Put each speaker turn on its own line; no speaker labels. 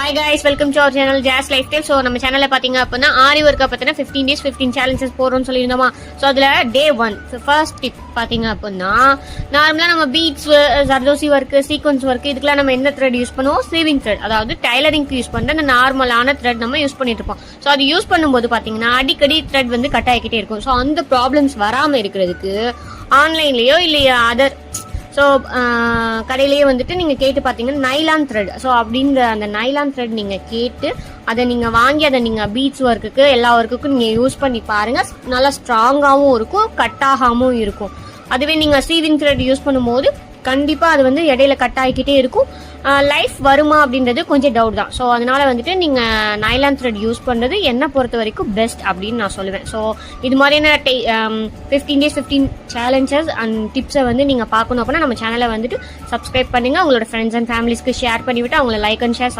Hi guys, welcome to our channel Jazz Lifestyle. So நம்ம சேனல்ல பாத்தீங்க அப்படின்னா ஆரி ஒர்க்க பத்தின 15 days 15 challenges போறோம்னு சொல்லியிருந்தோமா. ஸோ அதுல டே 1 ஃபர்ஸ்ட் டிப் பாத்தீங்க அப்படின்னா நார்மலா நம்ம beads, zardozi work, sequins work இதுக்கெல்லாம் நம்ம என்ன த்ரெட் யூஸ் பண்ணுவோம்? சீவிங் த்ரெட், அதாவது டைலரிங்க்கு யூஸ் பண்ற அந்த நார்மலான த்ரெட் நம்ம யூஸ் பண்ணிட்டு இருப்போம். ஸோ அது யூஸ் பண்ணும்போது பாத்தீங்கன்னா அடிக்கடி த்ரெட் வந்து கட் ஆகிக்கிட்டே இருக்கும். ஸோ அந்த ப்ராப்ளம்ஸ் வராம இருக்கிறதுக்கு ஆன்லைன்லயோ இல்லையா அதர் கடையிலேயே வந்துட்டு நீங்கள் கேட்டு பார்த்தீங்கன்னா நைலான் த்ரெட். ஸோ அப்படின்ற அந்த நைலான் த்ரெட் நீங்கள் கேட்டு அதை நீங்கள் வாங்கி அதை நீங்கள் பீட்ஸ் ஒர்க்குக்கு எல்லா ஒர்க்குக்கும் நீங்கள் யூஸ் பண்ணி பாருங்கள். நல்லா ஸ்ட்ராங்காகவும் இருக்கும், கட் ஆகாமல் இருக்கும். அதுவே நீங்கள் சீவிங் த்ரெட் யூஸ் பண்ணும்போது கண்டிப்பாக அது வந்து இடையில கட் ஆகிக்கிட்டே இருக்கும். லைஃப் வருமா அப்படின்றது கொஞ்சம் டவுட் தான். ஸோ அதனால வந்துட்டு நீங்கள் நைலான் த்ரெட் யூஸ் பண்ணுறது என்னை பொறுத்த வரைக்கும் பெஸ்ட் அப்படின்னு நான் சொல்லுவேன். ஸோ இது மாதிரியான 15 days 15 challenges அண்ட் டிப்ஸை வந்து நீங்கள் பார்க்கணும் அப்படின்னா நம்ம சேனலை வந்துட்டு சப்ஸ்கிரைப் பண்ணுங்கள். உங்களோட ஃப்ரெண்ட்ஸ் அண்ட் ஃபேமிலிஸ்க்கு ஷேர் பண்ணிவிட்டு அவங்கள லைக் அண்ட் ஷேர்